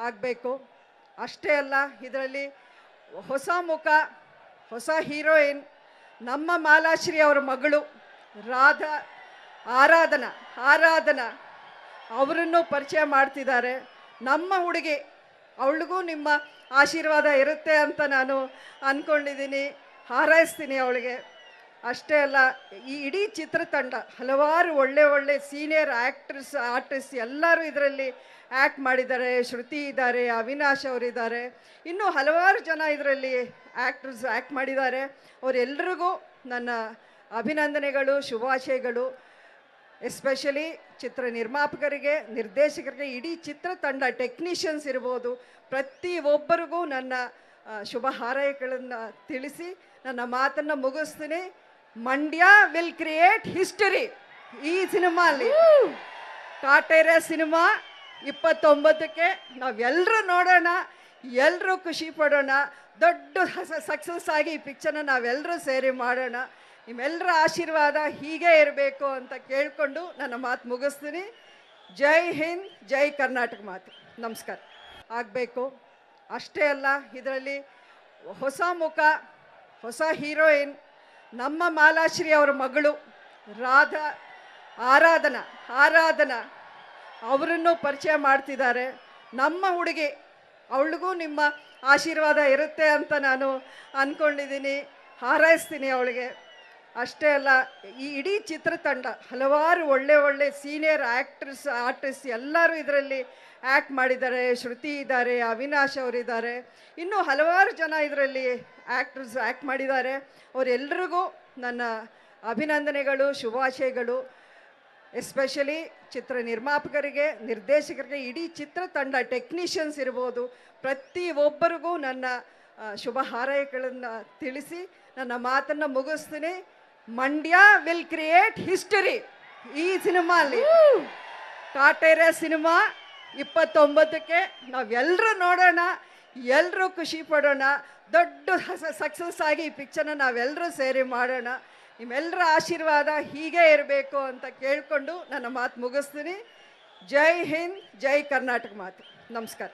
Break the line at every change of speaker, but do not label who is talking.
ಆಗಬೇಕು. ಅಷ್ಟೇ ಅಲ್ಲ, ಇದರಲ್ಲಿ ಹೊಸ ಮುಖ, ಹೊಸ ಹೀರೋಯಿನ್ ನಮ್ಮ ಮಾಲಾಶ್ರೀ ಅವರ ಮಗಳು ರಾಧಾ ಆರಾಧನಾ ಆರಾಧನಾ ಅವರನ್ನು ಪರಿಚಯ ಮಾಡ್ತಿದ್ದಾರೆ. ನಮ್ಮ ಹುಡುಗಿ, ಅವಳಿಗೂ ನಿಮ್ಮ ಆಶೀರ್ವಾದ ಇರುತ್ತೆ ಅಂತ ನಾನು ಅಂದ್ಕೊಂಡಿದ್ದೀನಿ, ಹಾರೈಸ್ತೀನಿ ಅವಳಿಗೆ. ಅಷ್ಟೇ ಅಲ್ಲ, ಈ ಇಡೀ ಚಿತ್ರತಂಡ ಹಲವಾರು ಒಳ್ಳೆ ಸೀನಿಯರ್ ಆರ್ಟಿಸ್ಟ್ ಎಲ್ಲರೂ ಇದರಲ್ಲಿ ಆ್ಯಕ್ಟ್ ಮಾಡಿದ್ದಾರೆ. ಶ್ರುತಿ ಇದ್ದಾರೆ, ಅವಿನಾಶ್ ಅವರಿದ್ದಾರೆ, ಇನ್ನೂ ಹಲವಾರು ಜನ ಇದರಲ್ಲಿ ಆ್ಯಕ್ಟ್ ಮಾಡಿದ್ದಾರೆ. ಅವರೆಲ್ಲರಿಗೂ ನನ್ನ ಅಭಿನಂದನೆಗಳು, ಶುಭಾಶಯಗಳು. ಎಸ್ಪೆಷಲಿ ಚಿತ್ರ ನಿರ್ಮಾಪಕರಿಗೆ, ನಿರ್ದೇಶಕರಿಗೆ, ಇಡೀ ಚಿತ್ರತಂಡ, ಟೆಕ್ನಿಷಿಯನ್ಸ್ ಇರ್ಬೋದು, ಪ್ರತಿಯೊಬ್ಬರಿಗೂ ನನ್ನ ಶುಭ ಹಾರೈಕೆಗಳನ್ನು ತಿಳಿಸಿ ನನ್ನ ಮಾತನ್ನು ಮುಗಿಸ್ತೀನಿ. Mandya will create history. ಈ ಸಿನಿಮಾಲಿ ಕಾಟೇರ ಸಿನಿಮಾ 29ಕ್ಕೆ ನಾವೆಲ್ಲರೂ ನೋಡೋಣ, ಎಲ್ಲರೂ ಖುಷಿ ಪಡೋಣ, ದೊಡ್ಡ ಸಕ್ಸಸ್ ಆಗಿ ಈ ಪಿಕ್ಚರ್ನ ನಾವೆಲ್ಲರೂ ಸೇರಿ ಮಾಡೋಣ. ನಿಮ್ಮೆಲ್ಲರ ಆಶೀರ್ವಾದ ಹೀಗೆ ಇರಬೇಕು ಅಂತ ಕೇಳಿಕೊಂಡು ನನ್ನ ಮಾತು ಮುಗಿಸ್ತೀನಿ. ಜೈ ಹಿಂದ್, ಜೈ ಕರ್ನಾಟಕ ಮಾತು. ನಮಸ್ಕಾರ. ಆಗಬೇಕು. ಅಷ್ಟೇ ಅಲ್ಲ, ಇದರಲ್ಲಿ ಹೊಸ ಮುಖ, ಹೊಸ ಹೀರೋಯಿನ್ ನಮ್ಮ ಮಾಲಾಶ್ರೀ ಅವರ ಮಗಳು ರಾಧಾ ಆರಾಧನಾ ಅವರನ್ನು ಪರಿಚಯ ಮಾಡ್ತಿದ್ದಾರೆ. ನಮ್ಮ ಹುಡುಗಿ, ಅವಳಿಗೂ ನಿಮ್ಮ ಆಶೀರ್ವಾದ ಇರುತ್ತೆ ಅಂತ ನಾನು ಅಂದ್ಕೊಂಡಿದ್ದೀನಿ, ಹಾರೈಸ್ತೀನಿ ಅವಳಿಗೆ. ಅಷ್ಟೇ ಅಲ್ಲ, ಈ ಇಡೀ ಚಿತ್ರತಂಡ ಹಲವಾರು ಒಳ್ಳೆ ಸೀನಿಯರ್ ಆರ್ಟಿಸ್ಟ್ ಎಲ್ಲರೂ ಇದರಲ್ಲಿ ಆ್ಯಕ್ಟ್ ಮಾಡಿದ್ದಾರೆ. ಶ್ರುತಿ ಇದ್ದಾರೆ, ಅವಿನಾಶ್ ಅವರಿದ್ದಾರೆ, ಇನ್ನೂ ಹಲವಾರು ಜನ ಇದರಲ್ಲಿ ಆ್ಯಕ್ಟ್ ಮಾಡಿದ್ದಾರೆ. ಅವರೆಲ್ಲರಿಗೂ ನನ್ನ ಅಭಿನಂದನೆಗಳು, ಶುಭಾಶಯಗಳು. ಎಸ್ಪೆಷಲಿ ಚಿತ್ರ ನಿರ್ಮಾಪಕರಿಗೆ, ನಿರ್ದೇಶಕರಿಗೆ, ಇಡೀ ಚಿತ್ರತಂಡ, ಟೆಕ್ನಿಷಿಯನ್ಸ್ ಇರ್ಬೋದು, ಪ್ರತಿಯೊಬ್ಬರಿಗೂ ನನ್ನ ಶುಭ ಹಾರೈಕೆಗಳನ್ನು ತಿಳಿಸಿ ನನ್ನ ಮಾತನ್ನು ಮುಗಿಸ್ತೀನಿ. Mandya will create history. ಈ ಸಿನಿಮಾಲಿ ಕಾಟೇರ ಸಿನಿಮಾ 29ಕ್ಕೆ ನಾವೆಲ್ಲರೂ ನೋಡೋಣ, ಎಲ್ಲರೂ ಖುಷಿ ಪಡೋಣ, ದೊಡ್ಡ ಸಕ್ಸಸ್ ಆಗಿ ಈ ಪಿಕ್ಚರ್ನ ನಾವೆಲ್ಲರೂ ಸೇರಿ ಮಾಡೋಣ. ನಿಮ್ಮೆಲ್ಲರ ಆಶೀರ್ವಾದ ಹೀಗೆ ಇರಬೇಕು ಅಂತ ಕೇಳಿಕೊಂಡು ನನ್ನ ಮಾತು ಮುಗಿಸ್ತೀನಿ. ಜೈ ಹಿಂದ್, ಜೈ ಕರ್ನಾಟಕ ಮಾತು. ನಮಸ್ಕಾರ.